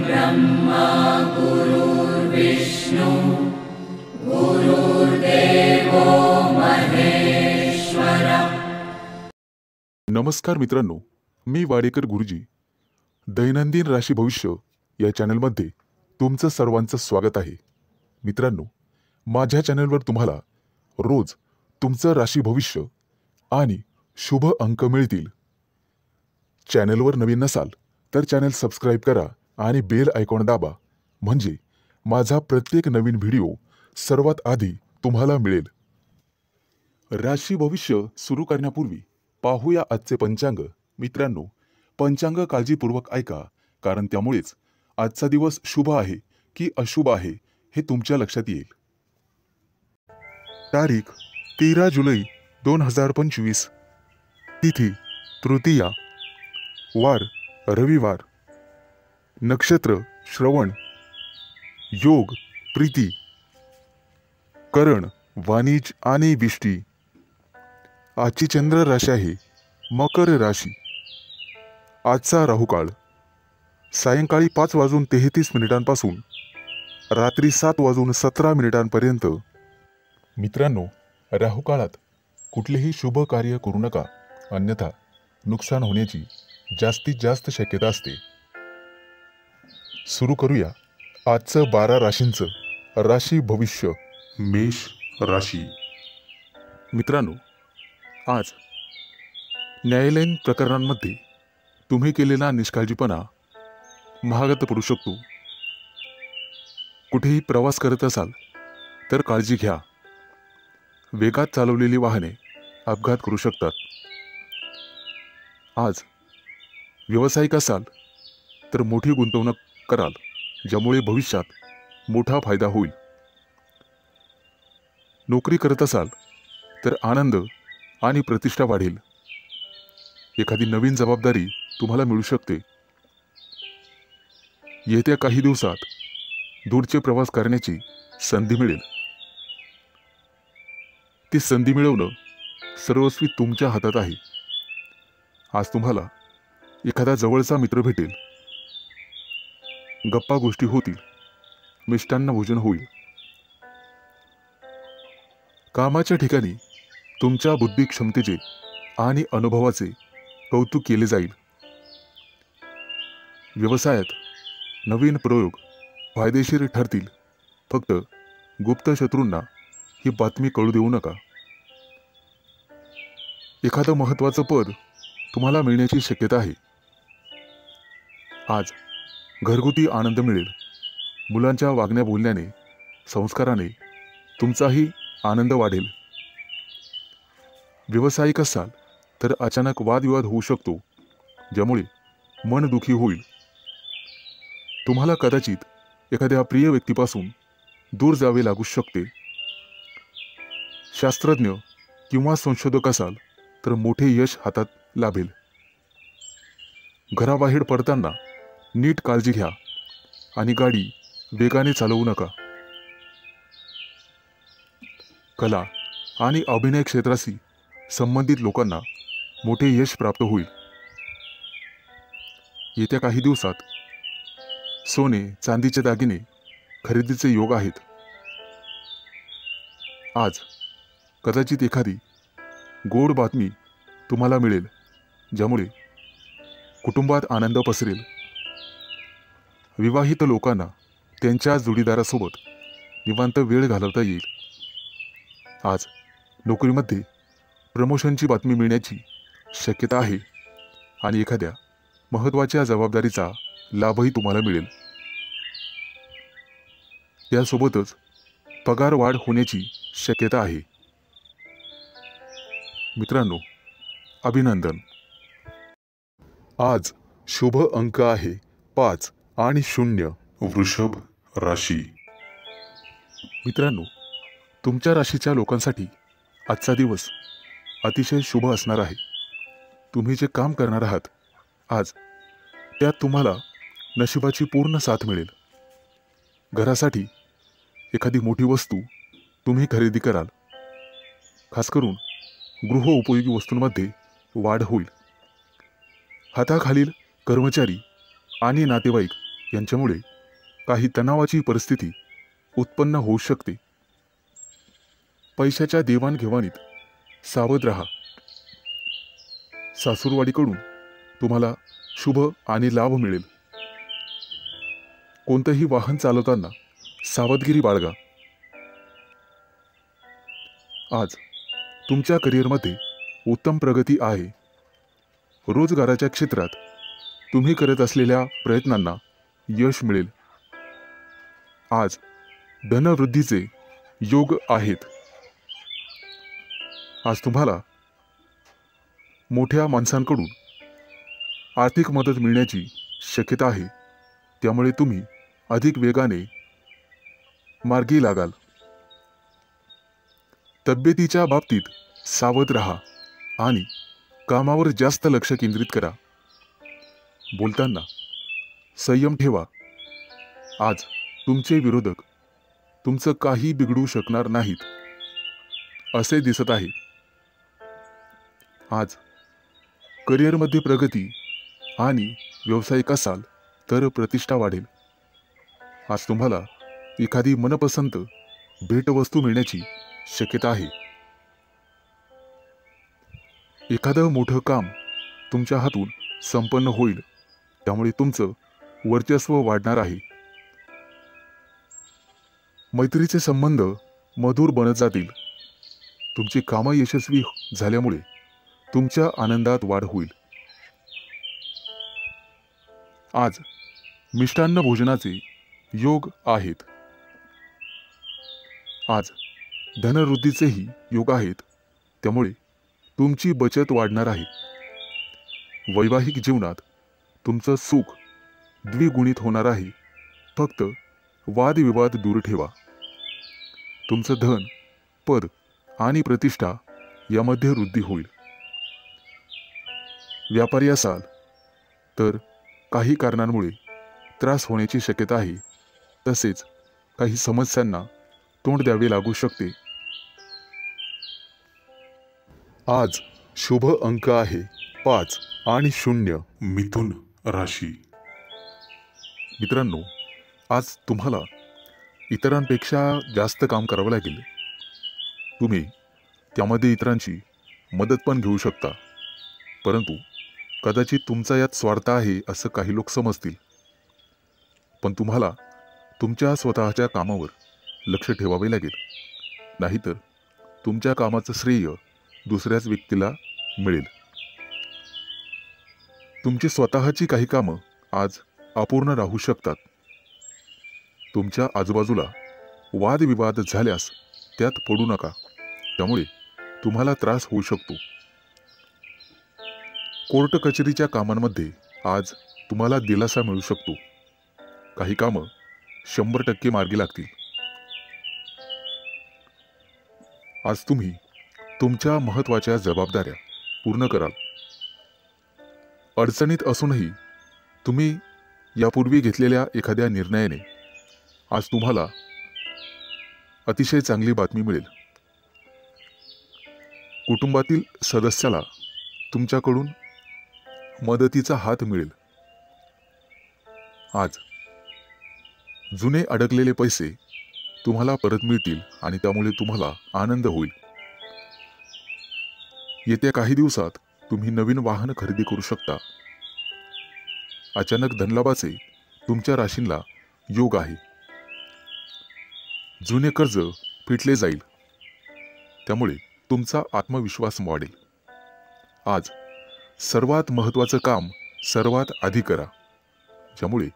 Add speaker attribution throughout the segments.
Speaker 1: ब्रह्मा गुरुर्विष्णु गुरुर्देवो महेश्वर।
Speaker 2: नमस्कार मित्रांनो, मी वाडेकर गुरुजी दैनंदिन राशी भविष्य या चॅनलमध्ये तुमचं सर्वांचं स्वागत आहे। मित्रांनो, माझ्या चॅनलवर तुम्हाला रोज तुमचं राशी भविष्य आणि शुभ अंक मिळतील। चॅनलवर नवीन नसाल तर चॅनल सबस्क्राइब करा आणि बेल आयकॉन दाबा, म्हणजे माझा प्रत्येक नवीन व्हिडिओ सर्वात आधी तुम्हाला मिळेल। राशी भविष्य सुरू करण्यापूर्वी पाहूया आजचे पंचांग। मित्रांनो, पंचांग काळजीपूर्वक ऐका, कारण त्यामुळेच आजचा दिवस शुभ आहे की अशुभ आहे हे तुमच्या लक्षात येईल। तारीख 13 जुलै 2025, तिथी तृतीया, वार रविवार, नक्षत्र श्रवण, योग प्रीती, करण वाणिज आणि विष्टी। आजची चंद्र राशी आहे मकर राशी। आजचा राहुकाळ सायंकाळी 5:33 पासून रात्री 7:17 मित्रांनो, राहुकाळात कुठलेही शुभ कार्य करू नका, अन्यथा नुकसान होण्याची जास्तीत जास्त शक्यता असते। सुरू करूया आजचं 12 राशींचं राशी भविष्य। मेष राशी। मित्रांनो, आज न्यायालयीन प्रकरणांमध्ये तुम्ही केलेला निष्काळजीपणा महागात पडू शकतो। कुठेही प्रवास करत असाल तर काळजी घ्या। वेगात चालवलेली वाहने अपघात करू शकतात। आज व्यावसायिक असाल तर मोठी गुंतवणूक कराल, ज्यामुळे भविष्यात मोठा फायदा होईल। नोकरी करत असाल तर आनंद आणि प्रतिष्ठा वाढेल। एखादी नवीन जबाबदारी तुम्हाला मिळू शकते। येत्या काही दिवसात दूरचे प्रवास करण्याची संधी मिळेल। ती संधी मिळवणं सर्वस्वी तुमच्या हातात आहे। आज तुम्हाला एखादा जवळचा मित्र भेटेल, गप्पा गोष्टी होतील, मिष्टान्न भोजन होईल। कामाच्या ठिकाणी तुमच्या बुद्धी क्षमतेचे आणि अनुभवाचे कौतुक केले जाईल। व्यवसायात नवीन प्रयोग फायदेशीर ठरतील। फक्त गुप्त शत्रूंना ही बातमी कळू देऊ नका। एखादं महत्त्वाचं पद तुम्हाला मिळण्याची शक्यता आहे। आज घरगुती आनंद मिळेल। मुलांच्या वागण्या बोलण्याने, संस्काराने तुमचाही आनंद वाढेल। व्यावसायिक असाल तर अचानक वादविवाद होऊ शकतो, ज्यामुळे मन दुखी होईल। तुम्हाला कदाचित एखाद्या प्रिय व्यक्तीपासून दूर जावे लागू शकते। शास्त्रज्ञ किंवा संशोधक असाल तर मोठे यश हातात लाभेल। घराबाहेर पडताना नीट काळजी घ्या आणि गाडी वेगाने चालवू नका। कला आणि अभिनय क्षेत्राशी संबंधित लोकांना मोठे यश प्राप्त होईल। येत्या काही दिवसात सोने चांदीचे दागिने खरेदीचे योग आहेत। आज कदाचित एखादी गोड बातमी तुम्हाला मिळेल, ज्यामुळे कुटुंबात आनंद पसरेल। विवाहित लोकांना त्यांच्या जोडीदारासोबत निवांत वेळ घालवता येईल। आज नोकरीमध्ये प्रमोशनची बातमी मिळण्याची शक्यता आहे आणि एखाद्या महत्त्वाच्या जबाबदारीचा लाभही तुम्हाला मिळेल। त्यासोबतच पगार वाढ होण्याची शक्यता आहे। मित्रांनो, अभिनंदन। आज शुभ अंक आहे 5 आणि 0। वृषभ राशी। मित्रांनो, तुमच्या राशीच्या लोकांसाठी आजचा दिवस अतिशय शुभ असणार आहे। तुम्ही जे काम करणार आहात आज, त्यात तुम्हाला नशिबाची पूर्ण साथ मिळेल। घरासाठी एखादी मोठी वस्तू तुम्ही खरेदी कराल। खास करून गृहोपयोगी वस्तूंमध्ये वाढ होईल। हाताखालील कर्मचारी आणि नातेवाईक यांच्यामुळे काही तणावाची परिस्थिती उत्पन्न होऊ शकते. पैशाच्या देवाणघेवाणीत सावध राहा. सासूरवाडीकडून तुम्हाला शुभ आणि लाभ मिळेल. कोणतंही वाहन चालवताना सावधगिरी बाळगा. आज तुमच्या करिअरमध्ये उत्तम प्रगती आहे. रोजगाराच्या क्षेत्रात तुम्ही करत असलेल्या प्रयत्नांना यश मिळेल. आज धनवृद्धीचे योग आहेत. आज तुम्हाला मोठ्या माणसांकडून आर्थिक मदत मिळण्याची शक्यता आहे. त्यामुळे तुम्ही अधिक वेगाने मार्गी लागाल. तब्येतीच्या बाबतीत सावध राहा आणि कामावर जास्त लक्ष केंद्रित करा. बोलताना संयम ठेवा. आज तुमचे विरोधक तुमचं काही बिघडू शकणार नाहीत असे दिसत आहे. आज करिअरमध्ये प्रगती आणि व्यावसायिक असाल तर प्रतिष्ठा वाढेल. आज तुम्हाला एखादी मनपसंत भेटवस्तू मिळण्याची शक्यता आहे. एखादं मोठं काम तुमच्या हातून संपन्न होईल. त्यामुळे तुमचं वर्चस्व वाढणार आहे. मैत्रीचे संबंध मधुर बनत जातील. तुमची कामं यशस्वी झाल्यामुळे तुमच्या आनंदात वाढ होईल. आज मिष्टान्न भोजनाचे योग आहेत. आज धनवृद्धीचेही योग आहेत. त्यामुळे तुमची बचत वाढणार आहे. वैवाहिक जीवनात तुमचं सुख द्विगुणित होणार आहे. फक्त वादविवाद दूर ठेवा. तुमचं धन, पद आणि प्रतिष्ठा यामध्ये वृद्धी होईल. व्यापारी असाल तर काही कारणांमुळे त्रास होण्याची शक्यता आहे. तसेच काही समस्यांना तोंड द्यावे लागू शकते. आज शुभ अंक आहे 5 आणि 0. मिथुन राशी. मित्रांनो, आज तुम्हाला इतरांपेक्षा जास्त काम करावं लागेल. तुम्ही त्यामध्ये इतरांची मदत पण घेऊ शकता. परंतु कदाचित तुमचा यात स्वार्थ आहे असं काही लोक समजतील. पण तुम्हाला तुमच्या स्वतःच्या कामावर लक्ष ठेवावे लागेल. नाहीतर तुमच्या कामाचं श्रेय दुसऱ्याच व्यक्तीला मिळेल. तुमची स्वतःची काही कामं आज अपूर्ण राहू शकतात. तुमच्या आजूबाजूला वादविवाद झाल्यास त्यात पडू नका. त्यामुळे तुम्हाला त्रास होऊ शकतो. कोर्ट कचेरीच्या कामांमध्ये आज तुम्हाला दिलासा मिळू शकतो. काही कामं 100% मार्गी लागतील. आज तुम्ही तुमच्या महत्त्वाच्या जबाबदाऱ्या पूर्ण कराल. अडचणीत असूनही तुम्ही यापूर्वी घेतलेल्या एखाद्या निर्णयाने आज तुम्हाला अतिशय चांगली बातमी मिळेल. कुटुंबातील सदस्याला तुमच्याकडून मदतीचा हात मिळेल. आज जुने अडकलेले पैसे तुम्हाला परत मिळतील आणि त्यामुळे तुम्हाला आनंद होईल. येत्या काही दिवसात तुम्ही नवीन वाहन खरेदी करू शकता. अचानक धनलाभाचे तुमच्या राशींला योग आहे. जुने कर्ज फिटले जाईल. त्यामुळे तुमचा आत्मविश्वास वाढेल. आज सर्वात महत्त्वाचं काम सर्वात आधी करा, ज्यामुळे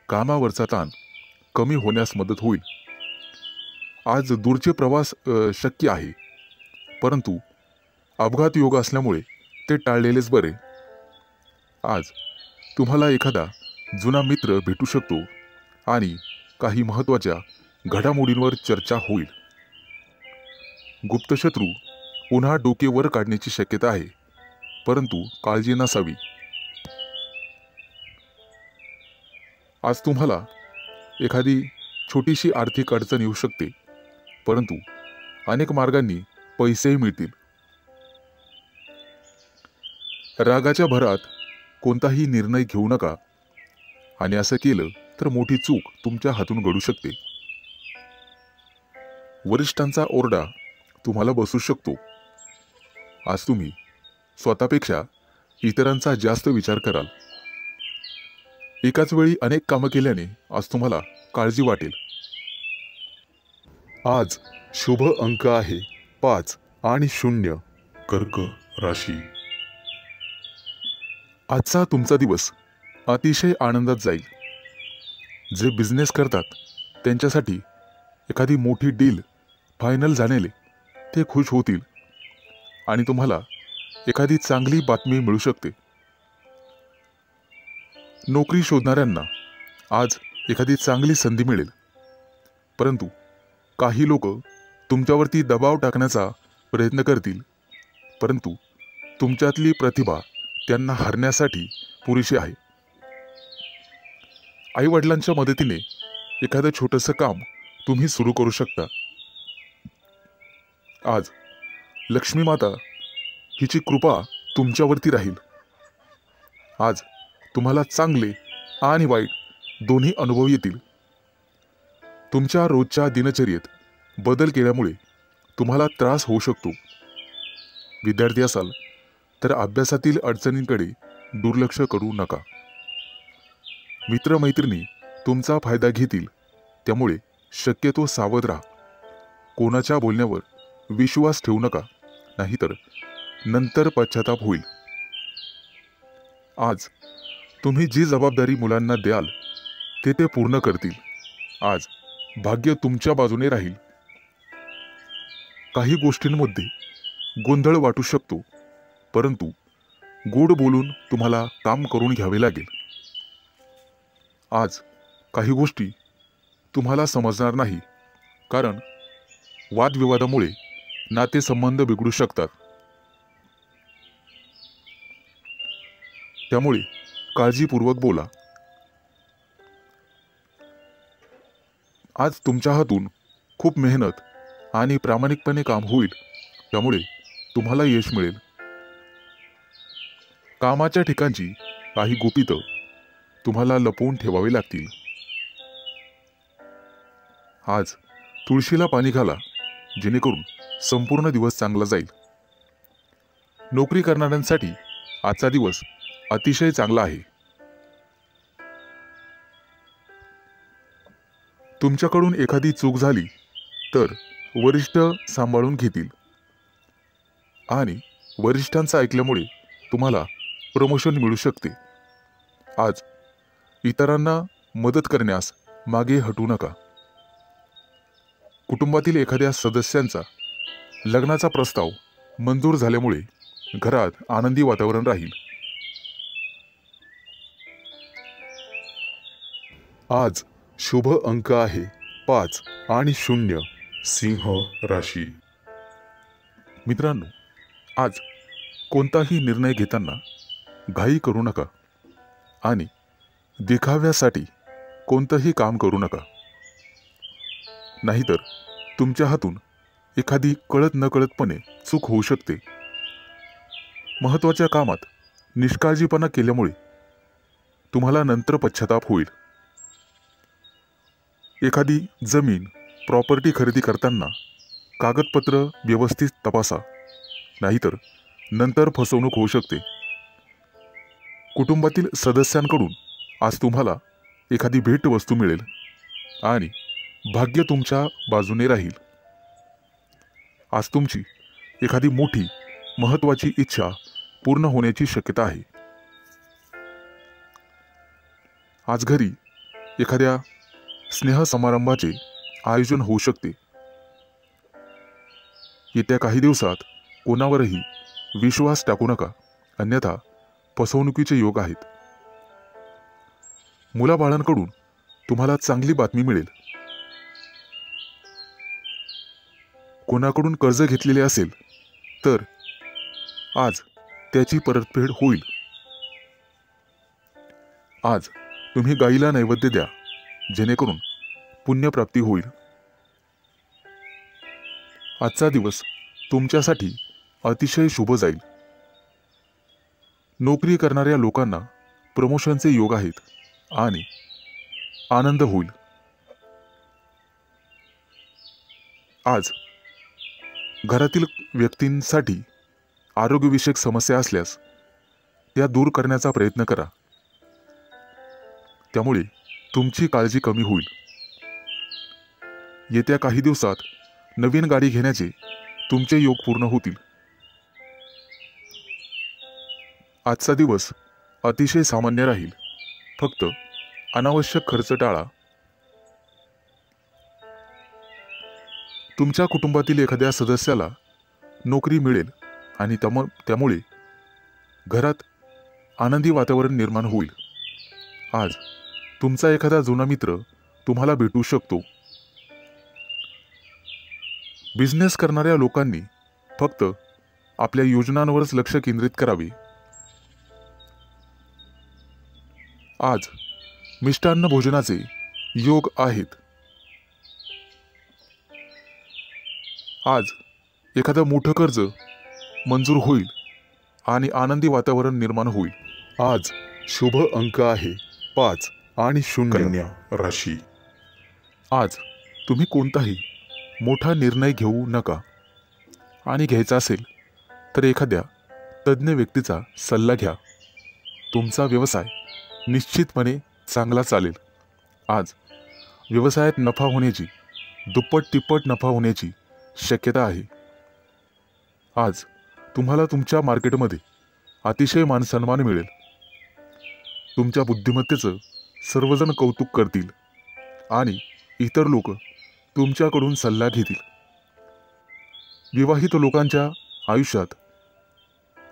Speaker 2: कामावरचा ताण कमी होण्यास मदत होईल. आज दूरचे प्रवास शक्य आहे, परंतु अपघात योग असल्यामुळे ते टाळलेलेच बरे. आज तुम्हाला एखादा जुना मित्र भेटू शकतो आणि काही महत्त्वाच्या घडामोडींवर चर्चा होईल. गुप्तशत्रू पुन्हा डोके वर काढण्याची शक्यता आहे, परंतु काळजी नसावी. आज तुम्हाला एखादी छोटीशी आर्थिक अडचण येऊ शकते, परंतु अनेक मार्गांनी पैसेही मिळतील. रागाच्या भरात कोणताही निर्णय घेऊ नका आणि असं केलं तर मोठी चूक तुमच्या हातून घडू शकते. वरिष्ठांचा ओरडा तुम्हाला बसू शकतो. आज तुम्ही स्वतःपेक्षा इतरांचा जास्त विचार कराल. एकाच वेळी अनेक कामं केल्याने आज तुम्हाला काळजी वाटेल. आज शुभ अंक आहे 5 आणि 0. कर्क राशी. आजचा तुमचा दिवस अतिशय आनंदात जाईल. जे बिझनेस करतात त्यांच्यासाठी एखादी मोठी डील फायनल झालेले ते खुश होतील आणि तुम्हाला एखादी चांगली बातमी मिळू शकते. नोकरी शोधणाऱ्यांना आज एखादी चांगली संधी मिळेल, परंतु काही लोक तुमच्यावरती दबाव टाकण्याचा प्रयत्न करतील, परंतु तुमच्यातली प्रतिभा त्यांना हरण्यासाठी पुरेशी आहे. आई वडिलांच्या मदतीने एखादं छोटंसं काम तुम्ही सुरू करू शकता. आज लक्ष्मी माता हिची कृपा तुमच्यावरती राहील. आज तुम्हाला चांगले आणि वाईट दोन्ही अनुभव येतील. तुमच्या रोजच्या दिनचर्येत बदल केल्यामुळे तुम्हाला त्रास होऊ शकतो. विद्यार्थी असाल तर अभ्यासातील अडचणींकडे दुर्लक्ष करू नका. मित्रमैत्रिणी तुमचा फायदा घेतील, त्यामुळे शक्यतो सावध राहा. कोणाच्या बोलण्यावर विश्वास ठेवू नका, नाहीतर नंतर पश्चाताप होईल. आज तुम्ही जी जबाबदारी मुलांना द्याल ते पूर्ण करतील. आज भाग्य तुमच्या बाजूने राहील. काही गोष्टींमध्ये गोंधळ वाटू शकतो, परंतु गोड बोलून तुम्हाला काम करून घ्यावे लागेल. आज काही गोष्टी तुम्हाला समजणार नाही, कारण वादविवादामुळे नातेसंबंध बिघडू शकतात. त्यामुळे काळजीपूर्वक बोला. आज तुमच्या हातून खूप मेहनत आणि प्रामाणिकपणे काम होईल, त्यामुळे तुम्हाला यश मिळेल. कामाच्या ठिकाणची काही गुपितं तुम्हाला लपवून ठेवावी लागतील. आज तुळशीला पाणी घाला, जेणेकरून संपूर्ण दिवस चांगला जाईल. नोकरी करणाऱ्यांसाठी आजचा दिवस अतिशय चांगला आहे. तुमच्याकडून एखादी चूक झाली तर वरिष्ठ सांभाळून घेतील आणि वरिष्ठांचं ऐकल्यामुळे तुम्हाला प्रमोशन मिळू शकते. आज इतरांना मदत करण्यास मागे हटू नका. कुटुंबातील एखाद्या सदस्यांचा लग्नाचा प्रस्ताव मंजूर झाल्यामुळे घरात आनंदी वातावरण राहील. आज शुभ अंक आहे 5 आणि 0. सिंह राशी. मित्रांनो, आज कोणताही निर्णय घेताना घाई करू नका आणि देखाव्यासाठी कोणतंही काम करू नका, नाहीतर तुमच्या हातून एखादी कळत नकळतपणे चूक होऊ शकते. महत्त्वाच्या कामात निष्काळजीपणा केल्यामुळे तुम्हाला नंतर पश्चाताप होईल. एखादी जमीन प्रॉपर्टी खरेदी करताना कागदपत्र व्यवस्थित तपासा, नाहीतर नंतर फसवणूक होऊ शकते. कुटुंबातील सदस्यांकडून आज तुम्हाला एखादी भेटवस्तू मिळेल आणि भाग्य तुमच्या बाजूने राहील. आज तुमची एखादी मोठी महत्त्वाची इच्छा पूर्ण होण्याची शक्यता आहे. आज घरी एखाद्या स्नेहसमारंभाचे आयोजन होऊ शकते. येत्या काही दिवसात कोणावरही विश्वास टाकू नका, अन्यथा फसवणुकीचे योग आहेत. मुलाबाळांकडून तुम्हाला चांगली बातमी मिळेल. कोणाकडून कर्ज घेतलेले असेल तर आज त्याची परतफेड होईल. आज तुम्ही गाईला नैवेद्य द्या, जेणेकरून पुण्यप्राप्ती होईल. आजचा दिवस तुमच्यासाठी अतिशय शुभ जाईल. नोकरी करणाऱ्या लोकांना प्रमोशनचे योग आहेत आणि आनंद होईल। आज घरातील व्यक्तींसाठी आरोग्यविषयक समस्या असल्यास त्या दूर करण्याचा प्रयत्न करा, त्यामुळे तुमची काळजी कमी होईल। येत्या काही दिवसात नवीन गाडी घेण्याचे तुमचे योग पूर्ण होतील। आजचा दिवस अतिशय सामान्य राहील, फक्त अनावश्यक खर्च टाळा। तुमच्या कुटुंबातील एखाद्या सदस्याला नोकरी मिळेल आणि त्यामुळे घरात आनंदी वातावरण निर्माण होईल। आज तुमचा एखादा जुना मित्र तुम्हाला भेटू शकतो। बिझनेस करणाऱ्या लोकांनी फक्त आपल्या योजनांवरच लक्ष केंद्रित करावे। आज मिष्टान्न भोजनाचे योग आहेत। आज एखादं मोठं कर्ज मंजूर होईल आणि आनंदी वातावरण निर्माण होईल। आज शुभ अंक आहे 5 आणि 0।
Speaker 1: कन्या राशी।
Speaker 2: आज तुम्ही कोणताही मोठा निर्णय घेऊ नका, आणि घ्यायचा असेल तर एखाद्या तज्ञ व्यक्तीचा सल्ला घ्या। तुमचा व्यवसाय निश्चितपणे चांगला चालेल। आज व्यवसायात नफा होण्याची, दुप्पट तिप्पट नफा होण्याची शक्यता आहे। आज तुम्हाला तुमच्या मार्केटमध्ये अतिशय मानसन्मान मिळेल। तुमच्या बुद्धिमत्तेचं सर्वजण कौतुक करतील आणि इतर लोक तुमच्याकडून सल्ला घेतील। विवाहित लोकांच्या आयुष्यात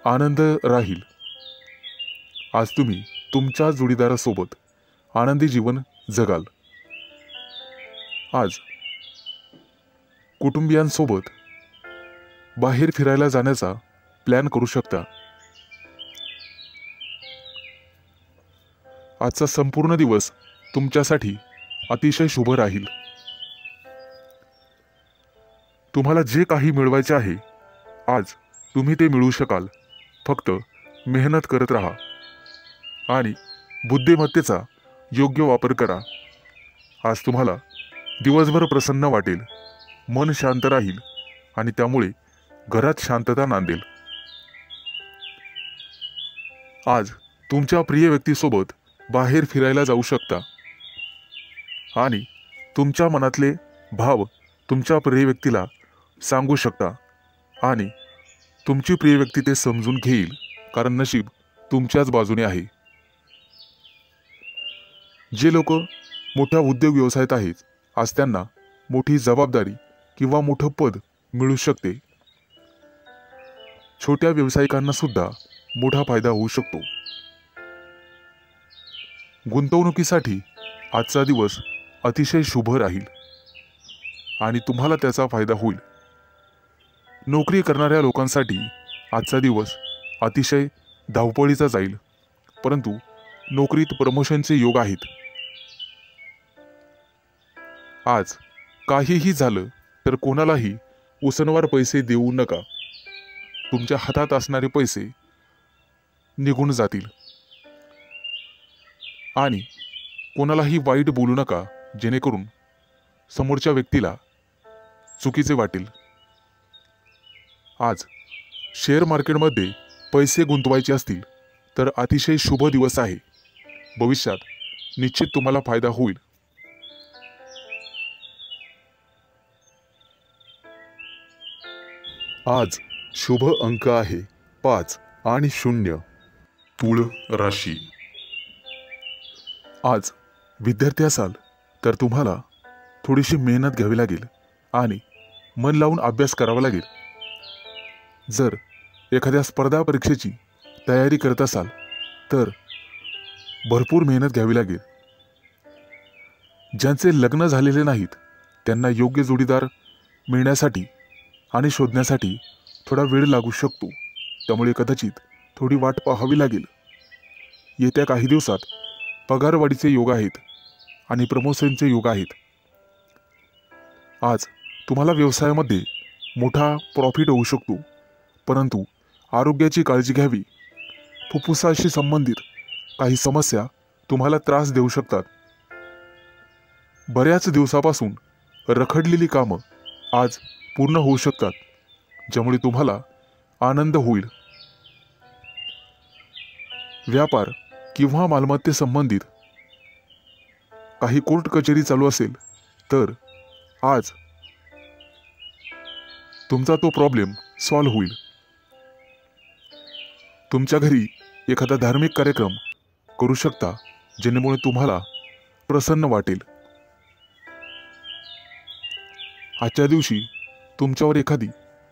Speaker 2: आनंद राहील। आज तुम्ही तुमच्या जोडीदारासोबत आनंदी जीवन जगाल। आज कुटुंबियांसोबत बाहेर फिरायला जाण्याचा प्लॅन करू शकता। आजचा संपूर्ण दिवस तुमच्यासाठी अतिशय शुभ राहील। तुम्हाला जे काही मिळवायचे आहे आज तुम्ही ते मिळवू शकाल। फक्त मेहनत करत राहा आणि बुद्धिमत्तेचा योग्य वापर करा। आज तुम्हाला दिवसभर प्रसन्न वाटेल, मन शांत राहील आणि त्यामुळे घरात शांतता नांदेल। आज तुमच्या प्रिय व्यक्तीसोबत बाहेर फिरायला जाऊ शकता आणि तुमच्या मनातले भाव तुमच्या प्रिय व्यक्तीला सांगू शकता आणि तुमची प्रिय व्यक्ती ते समजून घेईल, कारण नशीब तुमच्याच बाजूने आहे। जे लोक मोठ्या उद्योग व्यवसायात आहेत, आज त्यांना मोठी जबाबदारी किंवा मोठं पद मिळू शकते। छोट्या व्यावसायिकांना सुद्धा मोठा फायदा होऊ शकतो। गुंतवणुकीसाठी आजचा दिवस अतिशय शुभ राहील आणि तुम्हाला त्याचा फायदा होईल। नोकरी करणाऱ्या लोकांसाठी आजचा दिवस अतिशय धावपळीचा जाईल, परंतु नोकरीत प्रमोशनचे योग आहेत। आज काहीही झालं तर कोणालाही उसनवार पैसे देऊ नका। तुमच्या हातात असणारे पैसे निघून जातील आणि कोणालाही वाईट बोलू नका, जेणेकरून समोरच्या व्यक्तीला चुकीचे वाटेल। आज शेअर मार्केटमध्ये पैसे गुंतवायचे असतील तर अतिशय शुभ दिवस आहे। भविष्यात निश्चित तुम्हाला फायदा होईल। आज शुभ अंक आहे 5 आणि 0।
Speaker 1: तुळ राशी।
Speaker 2: आज विद्यार्थी असाल तर तुम्हाला थोडीशी मेहनत घ्यावी लागेल आणि मन लावून अभ्यास करावा लागेल। जर एखाद्या स्पर्धा परीक्षेची तयारी करत असाल तर भरपूर मेहनत घ्यावी लागेल। ज्यांचे लग्न झालेले नाहीत त्यांना योग्य जोडीदार मिळण्यासाठी आणि शोधण्यासाठी थोडा वेळ लागू शकतो, त्यामुळे कदाचित थोडी वाट पाहावी लागेल। येत्या काही दिवसात पगारवाढीचे योग आहेत आणि प्रमोशनचे योग आहेत। आज तुम्हाला व्यवसायामध्ये मोठा प्रॉफिट होऊ शकतो, परंतु आरोग्याची काळजी घ्यावी। फुफ्फुसाशी संबंधित काही समस्या तुम्हाला त्रास देऊ शकतात। बऱ्याच दिवसापासून रखडलेली कामं आज पूर्ण होऊ शकतात, ज्यामुळे तुम्हाला आनंद होईल. व्यापार किंवा मालमत्ते संबंधित काही कोर्ट कचेरी चालू असेल तर आज तुमचा तो प्रॉब्लेम सॉल्व्ह होईल. तुमच्या घरी एखादा धार्मिक कार्यक्रम करू शकता, जेणेमुळे तुम्हाला प्रसन्न वाटेल. आजच्या दिवशी तुमच्यावर एखादी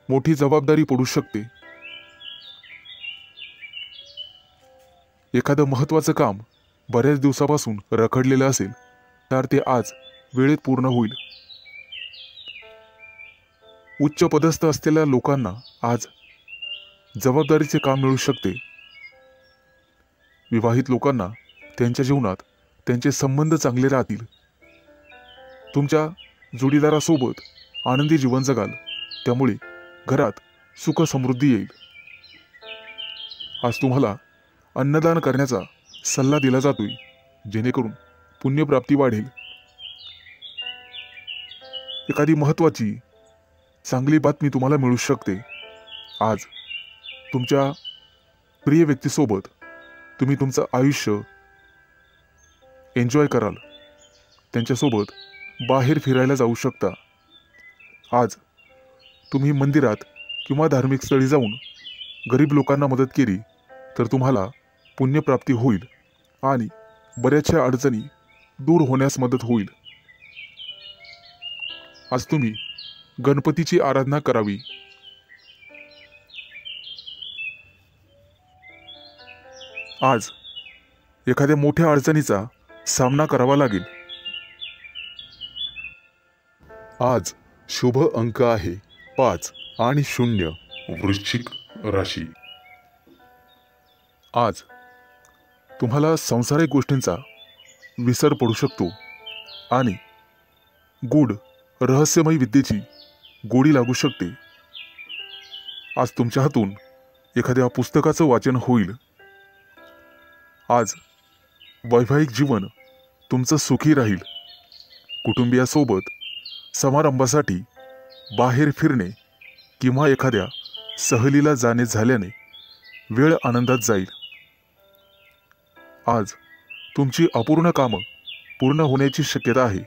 Speaker 2: मोठी जबाबदारी पडू शकते. एखादं महत्त्वाचं काम बऱ्याच दिवसापासून रखडलेलं असेल तर ते आज वेळेत पूर्ण होईल. उच्च पदस्थ असलेल्या लोकांना आज जबाबदारीचे काम मिळू शकते. विवाहित लोकांना त्यांच्या जीवनात त्यांचे संबंध चांगले राहतील. तुमच्या जोडीदारासोबत आनंदी जीवन जगाल, त्यामुळे घरात सुख समृद्धी येईल. आज तुम्हाला अन्नदान करण्याचा सल्ला दिला जातोय, जेणेकरून पुण्यप्राप्ती वाढेल. एखादी महत्त्वाची चांगली बातमी तुम्हाला मिळू शकते. आज तुमच्या प्रिय व्यक्तीसोबत तुम्ही तुमचं आयुष्य एन्जॉय कराल. त्यांच्यासोबत बाहेर फिरायला जाऊ शकता. आज तुम्ही मंदिरात किंवा धार्मिक स्थळी जाऊन गरीब लोकांना मदत केली तर तुम्हाला पुण्यप्राप्ती होईल आणि बऱ्याचशा अडचणी दूर होण्यास मदत होईल. आज तुम्ही गणपतीची आराधना करावी. आज एखाद्या मोठ्या अडचणीचा सामना करावा लागेल. आज शुभ अंक आहे 5 आणि 0.
Speaker 1: वृश्चिक राशी.
Speaker 2: आज तुम्हाला सांसारिक गोष्टींचा विसर पडू शकतो आणि गूढ रहस्यमय विद्येची गोडी लागू शकते. आज तुमच्या हातून एखाद्या पुस्तकाचं वाचन होईल. आज वैवाहिक जीवन तुमचं सुखी राहील. कुटुंबियासोबत समारंभासाठी बाहेर फिरणे किंवा एखाद्या सहलीला जाणे झाल्याने वेळ आनंदात जाईल. आज तुमची अपूर्ण कामं पूर्ण होण्याची शक्यता आहे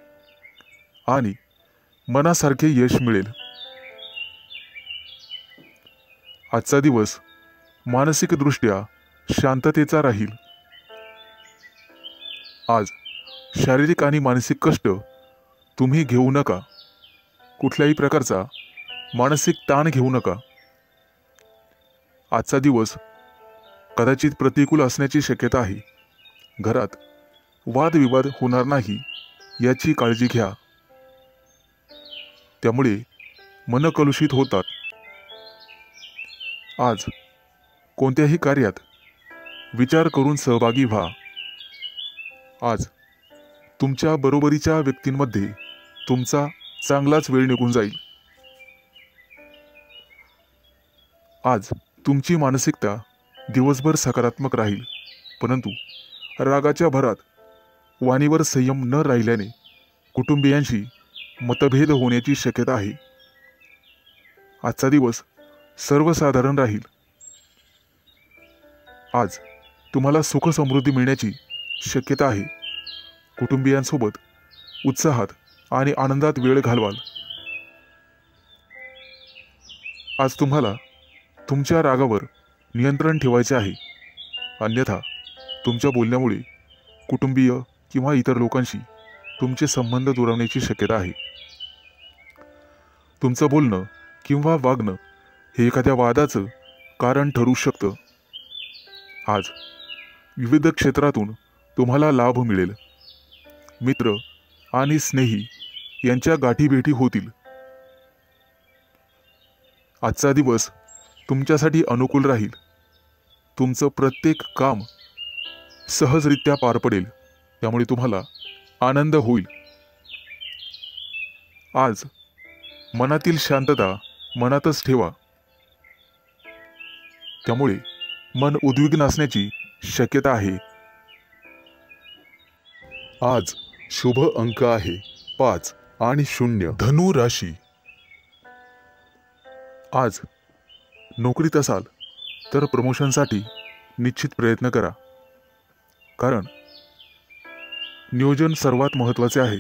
Speaker 2: आणि मनासारखे यश मिळेल. आजचा दिवस मानसिकदृष्ट्या शांततेचा राहील. आज शारीरिक आणि मानसिक कष्ट तुम्ही घेऊ नका. कुठल्याही प्रकारचा मानसिक ताण घेऊ नका. आजचा दिवस कदाचित प्रतिकूल असण्याची शक्यता आहे. घरात वादविवाद होणार नाही याची काळजी घ्या. त्यामुळे मन कलुषित होतात. आज कोणत्याही कार्यात विचार करून सहभागी व्हा. आज तुमच्या बरोबरीच्या व्यक्तींमध्ये तुमचा चांगलाच वेळ निघून जाईल. आज तुमची मानसिकता दिवसभर सकारात्मक राहील, परंतु रागाच्या भरात वाणीवर संयम न राहिल्याने कुटुंबियांशी मतभेद होण्याची शक्यता आहे. आजचा दिवस सर्वसाधारण राहील. आज तुम्हाला सुख समृद्धी मिळण्याची शक्यता आहे. कुटुंबियांसोबत उत्साहात आणि आनंदात वेळ घालवाल. आज तुम्हाला तुमच्या रागावर नियंत्रण ठेवायचे आहे, अन्यथा तुमच्या बोलण्यामुळे कुटुंबीय किंवा इतर लोकांशी तुमचे संबंध दुरावण्याची शक्यता आहे. तुमचं बोलणं किंवा वागणं हे एखाद्या वादाचं कारण ठरू शकतं. आज विविध क्षेत्रातून तुम्हाला लाभ मिळेल. मित्र आणि स्नेही यांच्या गाठीभेटी होतील. आजचा दिवस तुमच्यासाठी अनुकूल राहील. तुमचं प्रत्येक काम सहजरित्या पार पडेल, त्यामुळे तुम्हाला आनंद होईल. आज मनातील शांतता मनातच ठेवा, त्यामुळे मन उद्विग्न असण्याची शक्यता आहे. आज शुभ अंक आहे 5 आणि 0. धनु राशी. आज नोकरीत असाल तर प्रमोशनसाठी निश्चित प्रयत्न करा, कारण नियोजन सर्वात महत्त्वाचे आहे.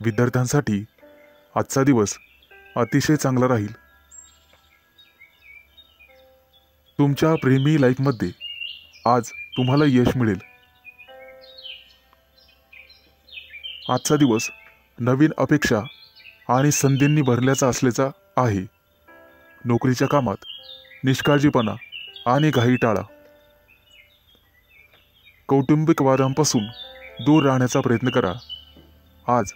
Speaker 2: विद्यार्थ्यांसाठी आजचा दिवस अतिशय चांगला राहील. तुमच्या प्रेमी लाईफमध्ये आज तुम्हाला यश मिळेल. आजचा दिवस नवीन अपेक्षा आणि संधींनी भरल्याचा असल्याचा आहे. नोकरीच्या कामात निष्काळजीपणा आणि घाई टाळा. कौटुंबिक वादांपासून दूर राहण्याचा प्रयत्न करा. आज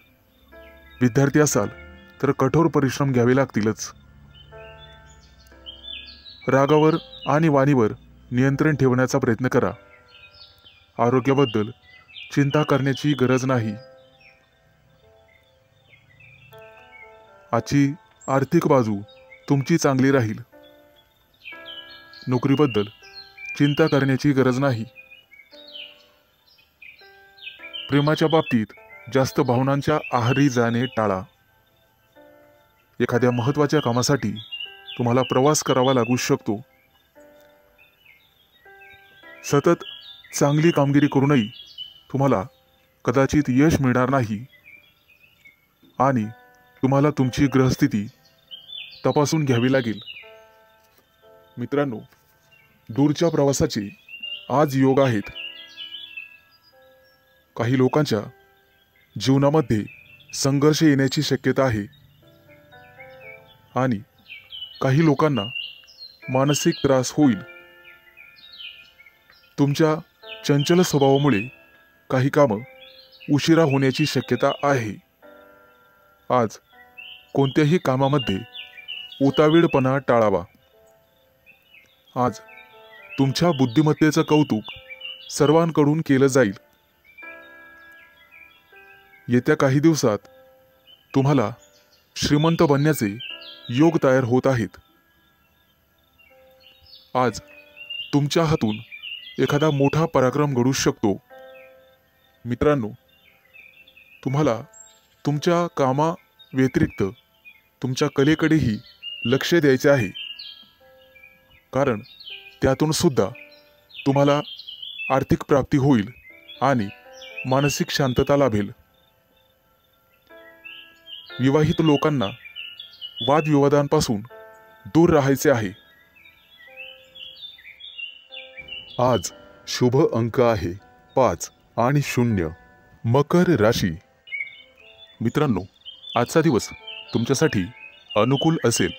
Speaker 2: विद्यार्थी असाल तर कठोर परिश्रम घ्यावे लागतीलच. रागावर आणि वाणीवर नियंत्रण ठेवण्याचा प्रयत्न करा. आरोग्याबद्दल चिंता करण्याची गरज नाही. आजची आर्थिक बाजू तुमची चांगली राहील. नोकरीबद्दल चिंता करण्याची गरज नाही. प्रेमाच्या बाबतीत जास्त भावनांच्या आहारी जाणे टाळा. एखाद्या महत्त्वाच्या कामासाठी तुम्हाला प्रवास करावा लागू शकतो. सतत चांगली कामगिरी करूनही तुम्हाला कदाचित यश मिळणार नाही आणि तुम्हाला तुमची ग्रहस्थिती तपासून घ्यावी लागेल. मित्रांनो, दूरच्या प्रवासाचे आज योग आहेत. काही लोकांच्या जीवनामध्ये संघर्ष येण्याची शक्यता आहे आणि काही लोकांना मानसिक त्रास होईल. तुमच्या चंचल स्वभावामुळे काही कामं उशिरा होण्याची शक्यता आहे. आज कोणत्याही कामामध्ये उतावीळपणा टाळावा. आज तुमच्या बुद्धिमत्तेचं कौतुक सर्वांकडून केलं जाईल. येत्या काही दिवसात तुम्हाला श्रीमंत बनण्याचे योग तयार होत आहेत. आज तुमच्या हातून एखादा मोठा पराक्रम घडू शकतो. मित्रांनो, तुम्हाला तुमच्या कामा व्यतिरिक्त तुमच्या कलेकडेही लक्ष द्यायचे आहे, कारण त्यातून सुद्धा तुम्हाला आर्थिक प्राप्ती होईल आणि मानसिक शांतता लाभेल. विवाहित लोकांना वादविवादांपासून दूर राहायचे आहे. आज शुभ अंक आहे 5 आणि 0. मकर राशी. मित्रांनो, आजचा दिवस तुमच्यासाठी अनुकूल असेल.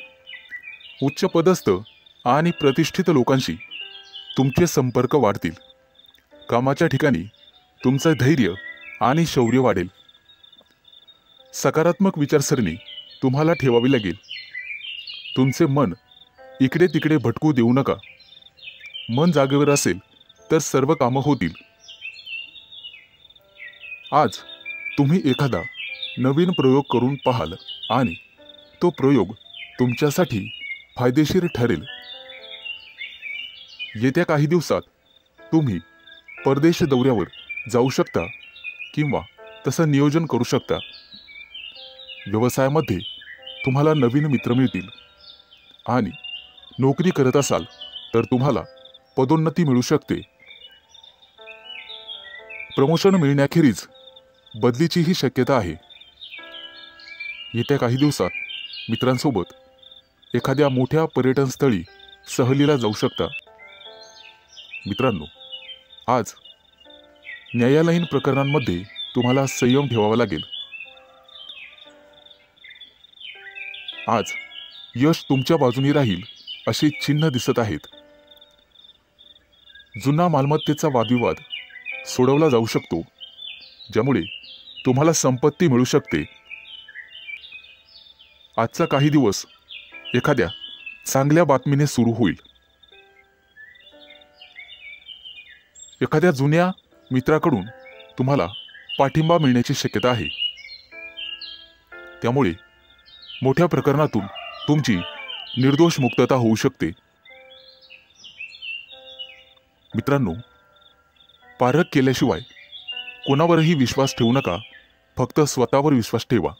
Speaker 2: उच्च पदस्थ आणि प्रतिष्ठित लोकांशी तुमचे संपर्क वाढतील. कामाच्या ठिकाणी तुमचं धैर्य आणि शौर्य वाढेल. सकारात्मक विचारसरणी तुम्हाला ठेवावी लागेल. तुमचे मन इकडे तिकडे भटकू देऊ नका. मन जागेवर असेल तर सर्व कामं होतील. आज तुम्ही एखादा नवीन प्रयोग करून पाहाल आणि तो प्रयोग तुमच्यासाठी फायदेशीर ठरेल. येत्या काही दिवसात तुम्ही परदेश दौऱ्यावर जाऊ शकता किंवा तसं नियोजन करू शकता. व्यवसायामध्ये तुम्हाला नवीन मित्र मिळतील आणि नोकरी करत असाल तर तुम्हाला पदोन्नती मिळू शकते. प्रमोशन मिळण्याखेरीज बदलीचीही शक्यता आहे. येत्या काही दिवसात मित्रांसोबत एखाद्या मोठ्या पर्यटन स्थळी सहलीला जाऊ शकता. मित्रांनो, आज न्यायालयीन प्रकरणांमध्ये तुम्हाला संयम ठेवावा लागेल. आज यश तुमच्या बाजूने राहील अशी चिन्ह दिसत आहेत. जुना मालमत्तेचा वादविवाद सोडवला जाऊ शकतो, ज्यामुळे तुम्हाला संपत्ती मिळू शकते. आजचा काही दिवस एखाद्या चांगल्या बातमीने सुरू होईल. एखाद्या जुन्या मित्राकडून तुम्हाला पाठिंबा मिळण्याची शक्यता आहे. त्यामुळे मोठ्या प्रकरणातून तुमची निर्दोष मुक्तता होऊ शकते. मित्रांनो, पारख केल्याशिवाय कोणावरही विश्वास ठेवू नका फक्त स्वतःवर विश्वास ठेवा.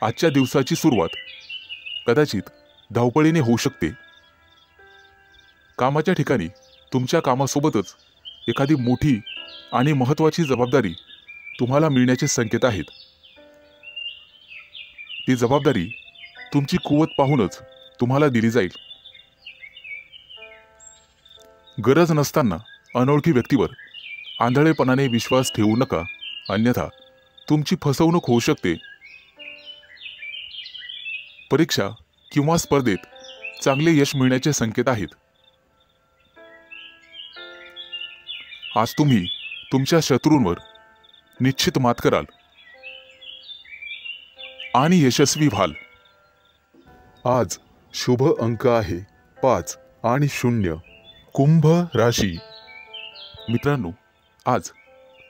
Speaker 2: आजच्या दिवसाची सुरुवात कदाचित धावपळीने होऊ शकते. कामाच्या ठिकाणी तुमच्या कामासोबतच एखादी मोठी आणि महत्त्वाची जबाबदारी तुम्हाला मिळण्याचे संकेत आहेत. ती जबाबदारी तुमची कुवत पाहूनच तुम्हाला दिली जाईल. गरज नसताना अनोळखी व्यक्तीवर आंधळेपणाने विश्वास ठेवू नका, अन्यथा तुमची फसवणूक होऊ शकते. परीक्षा किंवा स्पर्धेत चांगले यश मिळण्याचे संकेत आहेत. आज तुम्ही तुमच्या शत्रूंवर निश्चित मात कराल आणि यशस्वी व्हाल. आज शुभ अंक आहे 5 आणि 0. कुंभ राशी. मित्रांनो, आज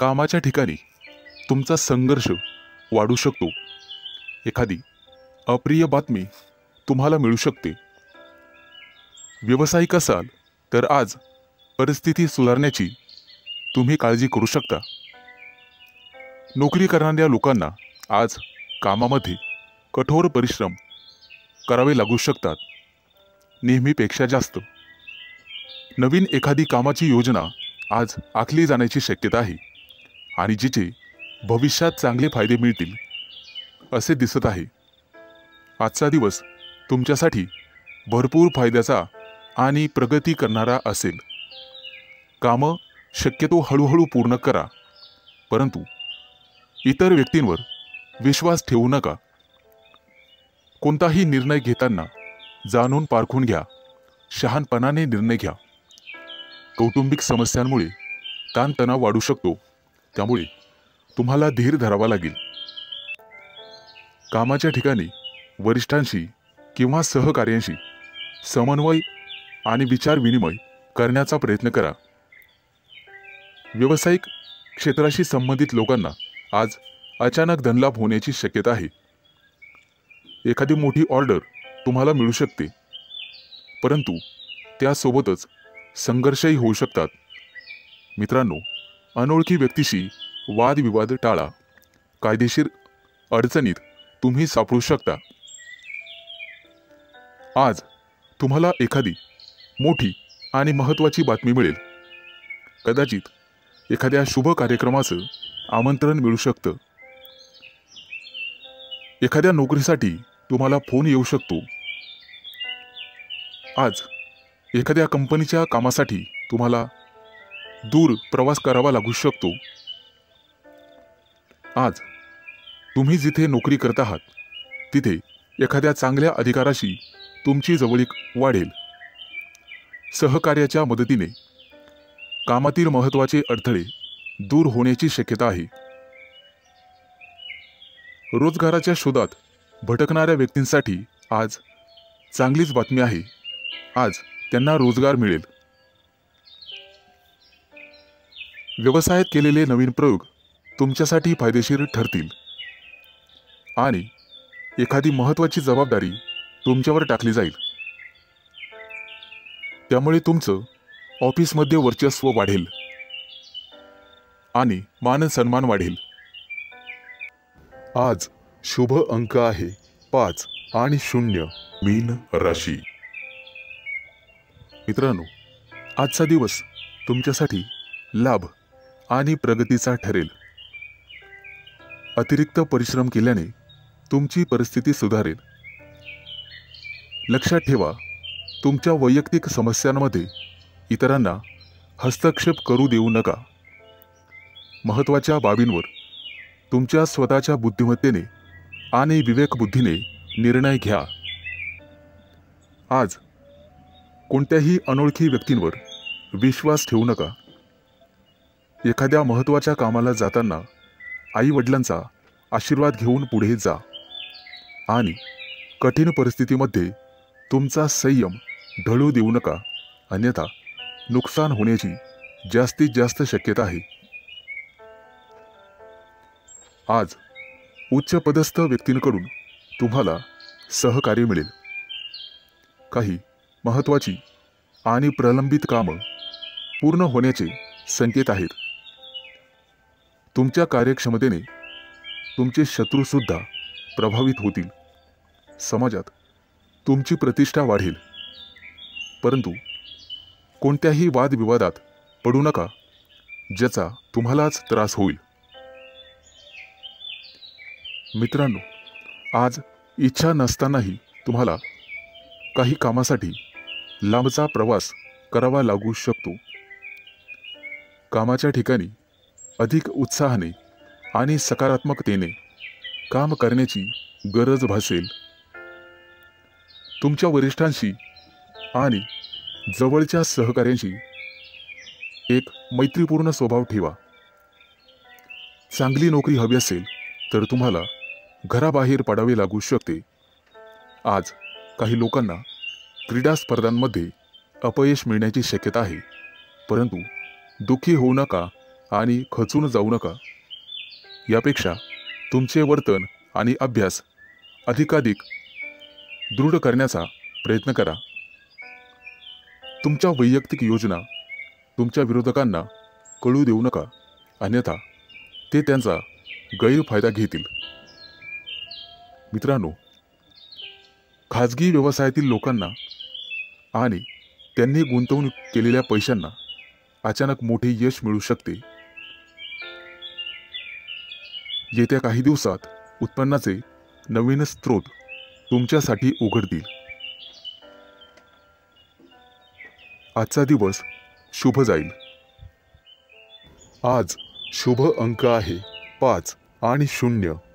Speaker 2: कामाच्या ठिकाणी तुमचा संघर्ष वाढू शकतो. एखादी अप्रिय बातमी तुम्हाला मिळू शकते. व्यावसायिक असाल तर आज परिस्थिती सुधारण्याची तुम्ही काळजी करू शकता. नोकरी करणाऱ्या लोकांना आज कामामध्ये कठोर परिश्रम करावे लागू शकतात, नेहमीपेक्षा जास्त. नवीन एखादी कामाची योजना आज आखली जाण्याची शक्यता आहे आणि जिचे भविष्यात चांगले फायदे मिळतील असे दिसत आहे. आजचा दिवस तुमच्यासाठी भरपूर फायद्याचा आणि प्रगती करणारा असेल. कामं शक्यतो हळूहळू पूर्ण करा, परंतु इतर व्यक्तींवर विश्वास ठेवू नका. कोणताही निर्णय घेताना जाणून पारखून घ्या. शहाणपणाने निर्णय घ्या. कौटुंबिक समस्यांमुळे ताणतणाव वाढू शकतो, त्यामुळे तुम्हाला धीर धरावा लागेल. कामाच्या ठिकाणी वरिष्ठांशी किंवा सहकार्यांशी समन्वय आणि विचार विनिमय करण्याचा प्रयत्न करा. व्यावसायिक क्षेत्राशी संबंधित लोकांना आज अचानक धनलाभ होण्याची शक्यता आहे. एखादी मोठी ऑर्डर तुम्हाला मिळू शकते, परंतु त्यासोबतच संघर्षही होऊ शकतात. मित्रांनो, अनोळखी व्यक्तीशी वादविवाद टाळा. कायदेशीर अडचणीत तुम्ही सापडू शकता. आज तुम्हाला एखादी मोठी आणि महत्त्वाची बातमी मिळेल. कदाचित एखाद्या शुभ कार्यक्रमाचं आमंत्रण मिळू शकतं. एखाद्या नोकरीसाठी तुम्हाला फोन येऊ शकतो. आज एखाद्या कंपनीच्या कामासाठी तुम्हाला दूर प्रवास करावा लागू शकतो. आज तुम्ही जिथे नोकरी करत आहात तिथे एखाद्या चांगल्या अधिकाराशी तुमची जवळीक वाढेल. सहकार्याच्या मदतीने कामातील महत्त्वाचे अडथळे दूर होण्याची शक्यता आहे. रोजगाराच्या शोधात भटकणाऱ्या व्यक्तींसाठी आज चांगलीच बातमी आहे. आज त्यांना रोजगार मिळेल. व्यवसायात केलेले नवीन प्रयोग तुमच्यासाठी फायदेशीर ठरतील आणि एखादी महत्त्वाची जबाबदारी तुमच्यावर टाकली जाईल. त्यामुळे तुमचं ऑफिसमध्ये वर्चस्व वाढेल आणि मान सन्मान वाढेल. आज शुभ अंक आहे 5 आणि 0.
Speaker 1: मीन राशी.
Speaker 2: मित्रांनो, आजचा दिवस तुमच्यासाठी लाभ आणि प्रगतीचा ठरेल. अतिरिक्त परिश्रम केल्याने तुमची परिस्थिती सुधारेल. लक्षात ठेवा, तुमच्या वैयक्तिक समस्यांमध्ये इतरांना हस्तक्षेप करू देऊ नका. महत्त्वाच्या बाबींवर तुमच्या स्वतःच्या बुद्धिमत्तेने आणि विवेकबुद्धीने निर्णय घ्या. आज कोणत्याही अनोळखी व्यक्तींवर विश्वास ठेवू नका. एखाद्या महत्त्वाच्या कामाला जाताना आई-वडिलांचा आशीर्वाद घेऊन पुढे जा आणि कठीण परिस्थितीमध्ये तुमचा संयम ढळू देऊ नका, अन्यथा नुकसान होण्याची जास्तीत जास्त शक्यता आहे. आज उच्चपदस्थ व्यक्तींकडून तुम्हाला सहकार्य मिळेल. काही महत्त्वाची आणि प्रलंबित कामं पूर्ण होण्याचे संकेत आहेत. तुमच्या कार्यक्षमतेने तुमचे शत्रूसुद्धा प्रभावित होतील. समाजात तुमची प्रतिष्ठा वाढेल. परंतु कोणत्याही वादविवादात पडू नका, ज्याचा तुम्हालाच त्रास होईल. मित्रांनो, आज इच्छा नसतानाही तुम्हाला काही कामासाठी लांबचा प्रवास करावा लागू शकतो. कामाच्या ठिकाणी अधिक उत्साहाने आणि सकारात्मकतेने काम करण्याची गरज भासेल. तुमच्या वरिष्ठांशी आणि जवळच्या सहकाऱ्यांशी एक मैत्रीपूर्ण स्वभाव ठेवा. चांगली नोकरी हवी असेल तर तुम्हाला घराबाहेर पडावे लागू शकते. आज काही लोकांना क्रीडा स्पर्धांमध्ये अपयश मिळण्याची शक्यता आहे. परंतु दुःखी होऊ नका आणि खचून जाऊ नका. यापेक्षा तुमचे वर्तन आणि अभ्यास अधिकाधिक दृढ करण्याचा प्रयत्न करा. तुमच्या वैयक्तिक योजना तुमच्या विरोधकांना कळू देऊ नका, अन्यथा ते त्यांचा गैरफायदा घेतील. मित्रांनो, खाजगी व्यवसायातील लोकांना आणि त्यांनी गुंतवणूक केलेल्या पैशांना अचानक मोठे यश मिळू शकते. येत्या काही दिवसात उत्पन्नाचे नवीन स्रोत तुमच्यासाठी उघडतील. आजचा दिवस शुभ जाईल. आज शुभ अंक आहे 5 आणि 0.